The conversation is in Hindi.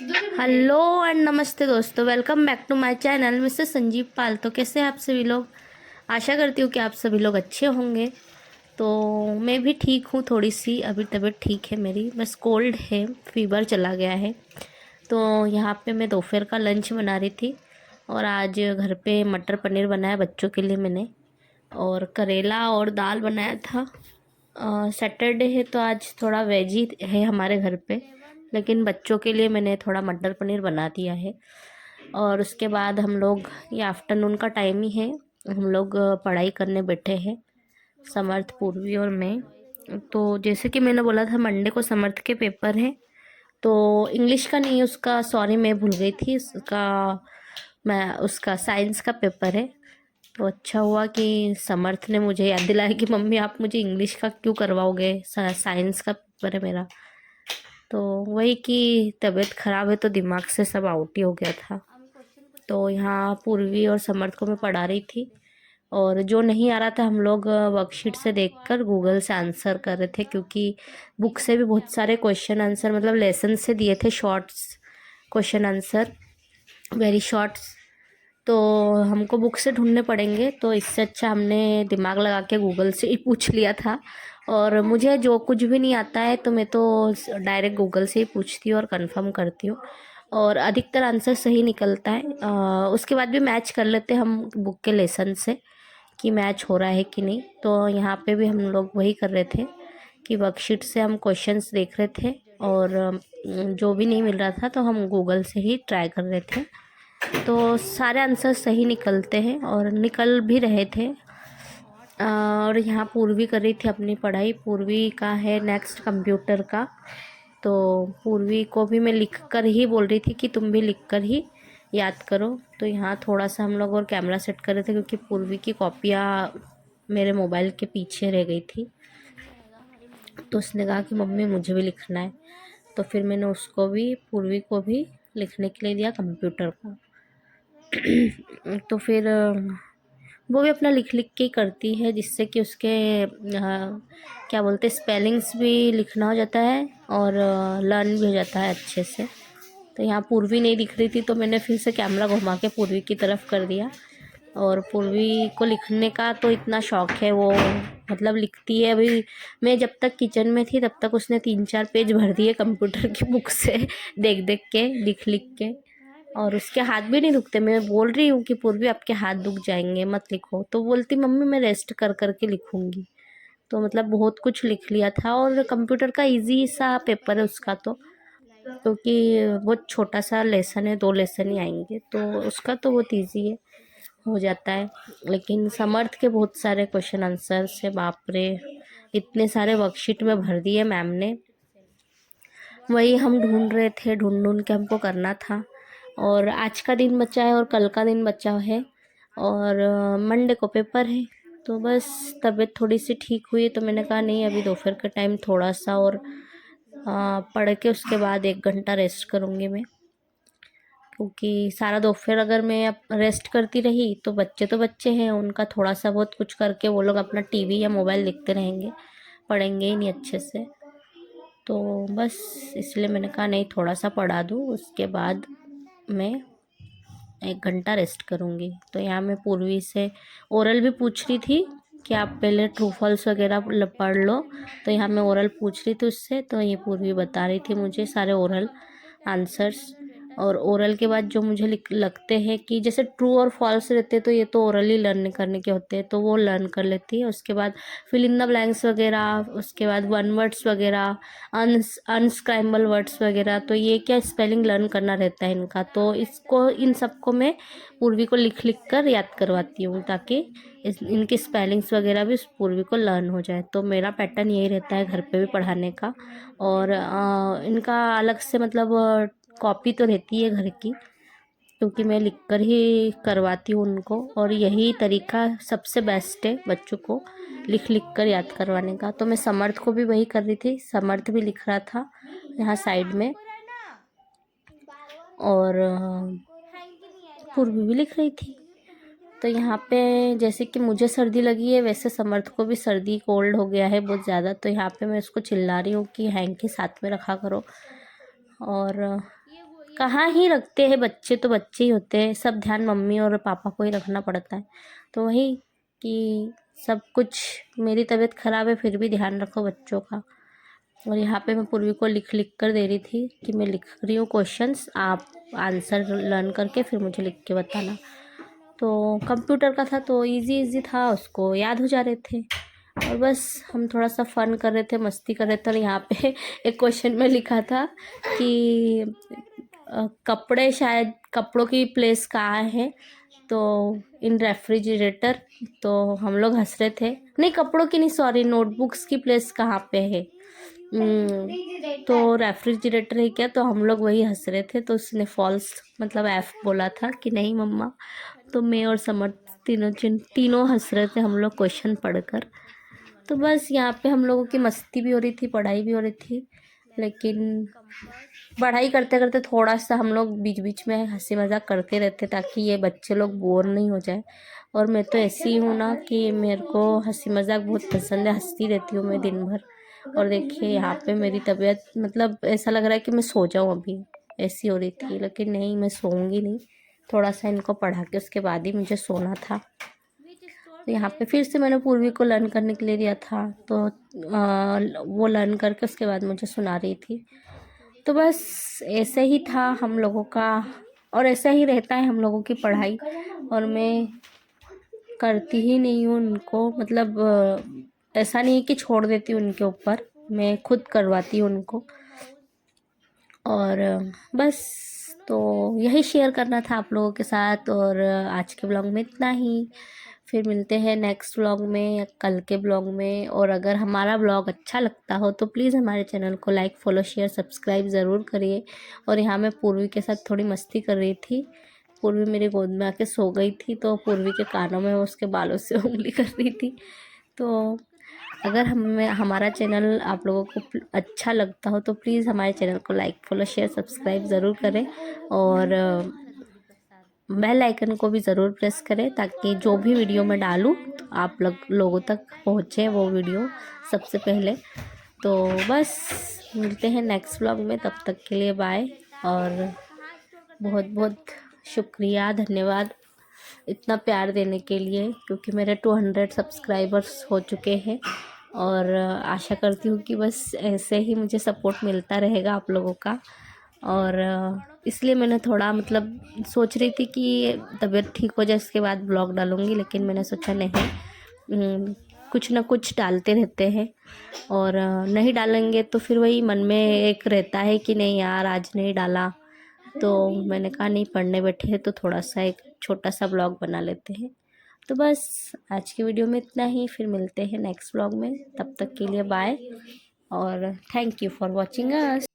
हेलो एंड नमस्ते दोस्तों, welcome back to my channel mister Sanjeev Pal. तो कैसे हैं आप सभी लोग। आशा करती हूँ कि आप सभी लोग अच्छे होंगे। तो मैं भी ठीक हूँ, थोड़ी सी अभी तबीयत ठीक है मेरी, बस कोल्ड है, फीवर चला गया है। तो यहाँ पे मैं दोपहर का लंच बना रही थी और आज घर पे मटर पनीर बनाया बच्चों के लिए मैंने, और करेला और दाल बनाया था। सैटरडे है तो आज थोड़ा वेज ही है हमारे घर पे, लेकिन बच्चों के लिए मैंने थोड़ा मटर पनीर बना दिया है। और उसके बाद हम लोग, ये आफ्टरनून का टाइम ही है, हम लोग पढ़ाई करने बैठे हैं, समर्थ, पूर्वी और मैं। तो जैसे कि मैंने बोला था मंडे को समर्थ के पेपर हैं, तो इंग्लिश का नहीं, उसका सॉरी मैं भूल गई थी, उसका साइंस का पेपर है। तो अच्छा हुआ कि समर्थ ने मुझे याद दिलाया कि मम्मी आप मुझे इंग्लिश का क्यों करवाओगे, साइंस का पेपर है मेरा। तो वही कि तबीयत खराब है तो दिमाग से सब आउट ही हो गया था। तो यहाँ पूर्वी और समर्थ को मैं पढ़ा रही थी, और जो नहीं आ रहा था हम लोग वर्कशीट से देखकर गूगल से आंसर कर रहे थे, क्योंकि बुक से भी बहुत सारे क्वेश्चन आंसर मतलब लेसन से दिए थे, shorts question answer, very shorts. तो हमको बुक से ढूंढने पड़ेंगे, तो इससे अच्छा हमने दिमाग लगा के गूगल से ही पूछ लिया था। और मुझे जो कुछ भी नहीं आता है तो मैं तो डायरेक्ट गूगल से ही पूछती हूँ और कंफर्म करती हूँ, और अधिकतर आंसर सही निकलता है। उसके बाद भी मैच कर लेते हैं हम बुक के लेसन से कि मैच हो रहा है कि नहीं। तो यहाँ पे भी हम लोग वही कर रहे थे कि वर्कशीट से हम क्वेश्चंस देख रहे थे, और जो भी नहीं मिल रहा था तो हम गूगल से ही ट्राई कर रहे थे। तो सारे आंसर सही निकलते हैं और निकल भी रहे थे। और यहाँ पूर्वी कर रही थी अपनी पढ़ाई, पूर्वी का है नेक्स्ट कंप्यूटर का। तो पूर्वी को भी मैं लिख कर ही बोल रही थी कि तुम भी लिख कर ही याद करो। तो यहाँ थोड़ा सा हम लोग और कैमरा सेट कर रहे थे, क्योंकि पूर्वी की कॉपियाँ मेरे मोबाइल के पीछे रह गई थी। तो उसने कहा कि मम्मी मुझे भी लिखना है, तो फिर मैंने उसको भी, पूर्वी को भी लिखने के लिए दिया कंप्यूटर का। तो फिर वो भी अपना लिख लिख के ही करती है, जिससे कि उसके क्या बोलते, स्पेलिंग्स भी लिखना हो जाता है और लर्न भी हो जाता है अच्छे से। तो यहाँ पूर्वी नहीं दिख रही थी तो मैंने फिर से कैमरा घुमा के पूर्वी की तरफ कर दिया। और पूर्वी को लिखने का तो इतना शौक है, वो मतलब लिखती है। अभी मैं जब तक किचन में थी तब तक उसने 3-4 पेज भर दिए कंप्यूटर की बुक से देख देख के, लिख लिख के। और उसके हाथ भी नहीं दुखते, मैं बोल रही हूँ कि पूर्वी आपके हाथ दुख जाएंगे मत लिखो, तो बोलती मम्मी मैं रेस्ट कर कर के लिखूंगी। तो मतलब बहुत कुछ लिख लिया था, और कंप्यूटर का इजी सा पेपर है उसका तो, क्योंकि बहुत छोटा सा लेसन है, 2 लेसन ही आएंगे, तो उसका तो बहुत इजी है, हो जाता है। लेकिन समर्थ के बहुत सारे क्वेश्चन आंसर से बाप रे, इतने सारे वर्कशीट में भर दिए मैम ने। वही हम ढूंढ रहे थे, ढूंढ ढूंढ के हमको करना था। और आज का दिन बचा है और कल का दिन बचा है, और मंडे को पेपर है। तो बस तबीयत थोड़ी सी ठीक हुई तो मैंने कहा नहीं, अभी दोपहर के टाइम थोड़ा सा और पढ़ के उसके बाद 1 घंटा रेस्ट करूँगी मैं, क्योंकि सारा दोपहर अगर मैं अब रेस्ट करती रही तो बच्चे हैं, उनका थोड़ा सा बहुत कुछ करके वो लोग अपना टीवी या मोबाइल देखते रहेंगे, पढ़ेंगे ही नहीं अच्छे से। तो बस इसलिए मैंने कहा नहीं, थोड़ा सा पढ़ा दूँ, उसके बाद मैं 1 घंटा रेस्ट करूँगी। तो यहाँ मैं पूर्वी से ओरल भी पूछ रही थी कि आप पहले ट्रू फॉल्स वगैरह पढ़ लो। तो यहाँ मैं ओरल पूछ रही थी उससे, तो ये पूर्वी बता रही थी मुझे सारे ओरल आंसर्स। और ओरल के बाद जो मुझे लगते हैं कि जैसे ट्रू और फॉल्स रहते हैं तो ये तो ओरली लर्न करने के होते हैं, तो वो लर्न कर लेती है। उसके बाद फिल इन द ब्लैंक्स वगैरह, उसके बाद वन वर्ड्स वगैरह, अनस्क्राइबल वर्ड्स वगैरह, तो ये क्या स्पेलिंग लर्न करना रहता है इनका। तो इसको, इन सबको मैं पूर्वी को लिख लिख कर याद करवाती हूँ, ताकि इनकी स्पेलिंग्स वगैरह भी पूर्वी को लर्न हो जाए। तो मेरा पैटर्न यही रहता है घर पे भी पढ़ाने का। और इनका अलग से मतलब कॉपी तो रहती है घर की, क्योंकि मैं लिख कर ही करवाती हूँ उनको, और यही तरीका सबसे बेस्ट है बच्चों को लिख लिख कर याद करवाने का। तो मैं समर्थ को भी वही कर रही थी, समर्थ भी लिख रहा था यहाँ साइड में, और पूर्वी भी लिख रही थी। तो यहाँ पे जैसे कि मुझे सर्दी लगी है, वैसे समर्थ को भी सर्दी कोल्ड हो गया है बहुत ज़्यादा। तो यहाँ पे मैं उसको चिल्ला रही हूँ कि हैंकी साथ में रखा करो। और कहाँ ही रखते हैं, बच्चे तो बच्चे ही होते हैं, सब ध्यान मम्मी और पापा को ही रखना पड़ता है। तो वही कि सब कुछ, मेरी तबीयत ख़राब है फिर भी ध्यान रखो बच्चों का। और यहाँ पे मैं पूर्वी को लिख लिख कर दे रही थी कि मैं लिख रही हूँ क्वेश्चंस, आप आंसर लर्न करके फिर मुझे लिख के बताना। तो कंप्यूटर का था तो इजी इजी था, उसको याद हो जा रहे थे। और बस हम थोड़ा सा फन कर रहे थे, मस्ती कर रहे थे। और यहाँ पे एक क्वेश्चन में लिखा था कि कपड़े, शायद कपड़ों की प्लेस कहाँ है, तो इन रेफ्रिजरेटर। तो हम लोग हंस रहे थे, नहीं कपड़ों की नहीं, सॉरी, नोटबुक्स की प्लेस कहाँ पे है। तो रेफ्रिजरेटर है क्या, तो हम लोग वही हंस रहे थे। तो उसने फॉल्स मतलब एफ बोला था कि नहीं मम्मा। तो मैं और समर तीनों हंस रहे थे हम लोग क्वेश्चन पढ़कर। तो बस यहाँ पे हम लोगों की मस्ती भी हो रही थी, पढ़ाई भी हो रही थी। लेकिन पढ़ाई करते करते थोड़ा सा हम लोग बीच बीच में हंसी मजाक करते रहते ताकि ये बच्चे लोग बोर नहीं हो जाए। और मैं तो ऐसी हूँ ना कि मेरे को हंसी मजाक बहुत पसंद है, हंसती रहती हूँ मैं दिन भर। और देखिए यहाँ पे मेरी तबीयत, मतलब ऐसा लग रहा है कि मैं सो जाऊँ अभी, ऐसी हो रही थी। लेकिन नहीं, मैं सोऊंगी नहीं, थोड़ा सा इनको पढ़ा के उसके बाद ही मुझे सोना था। तो यहाँ पे फिर से मैंने पूर्वी को लर्न करने के लिए दिया था, तो वो लर्न करके उसके बाद मुझे सुना रही थी। तो बस ऐसे ही था हम लोगों का, और ऐसा ही रहता है हम लोगों की पढ़ाई। और मैं करती ही नहीं हूँ उनको, मतलब ऐसा नहीं है कि छोड़ देती हूँ उनके ऊपर, मैं खुद करवाती हूँ उनको। और बस तो यही शेयर करना था आप लोगों के साथ। और आज के ब्लॉग में इतना ही, फिर मिलते हैं नेक्स्ट ब्लॉग में या कल के ब्लॉग में। और अगर हमारा ब्लॉग अच्छा लगता हो तो प्लीज़ हमारे चैनल को लाइक, फॉलो, शेयर, सब्सक्राइब ज़रूर करिए। और यहाँ मैं पूर्वी के साथ थोड़ी मस्ती कर रही थी, पूर्वी मेरी गोद में आके सो गई थी, तो पूर्वी के कानों में उसके बालों से उंगली कर रही थी। तो अगर हमारा चैनल आप लोगों को अच्छा लगता हो तो प्लीज़ हमारे चैनल को लाइक, फॉलो, शेयर, सब्सक्राइब ज़रूर करें। और बेल आइकन को भी ज़रूर प्रेस करें ताकि जो भी वीडियो मैं डालूँ तो आप लोगों तक पहुँचे वो वीडियो सबसे पहले। तो बस मिलते हैं नेक्स्ट ब्लॉग में, तब तक के लिए बाय। और बहुत बहुत शुक्रिया, धन्यवाद इतना प्यार देने के लिए, क्योंकि मेरे 200 सब्सक्राइबर्स हो चुके हैं। और आशा करती हूँ कि बस ऐसे ही मुझे सपोर्ट मिलता रहेगा आप लोगों का। और इसलिए मैंने थोड़ा, मतलब सोच रही थी कि तबीयत ठीक हो जाए इसके बाद ब्लॉग डालूँगी, लेकिन मैंने सोचा नहीं, कुछ ना कुछ डालते रहते हैं। और नहीं डालेंगे तो फिर वही मन में एक रहता है कि नहीं यार आज नहीं डाला। तो मैंने कहा नहीं, पढ़ने बैठे हैं तो थोड़ा सा एक छोटा सा ब्लॉग बना लेते हैं। तो बस आज की वीडियो में इतना ही, फिर मिलते हैं नेक्स्ट ब्लॉग में, तब तक के लिए बाय। और thank you for watching us.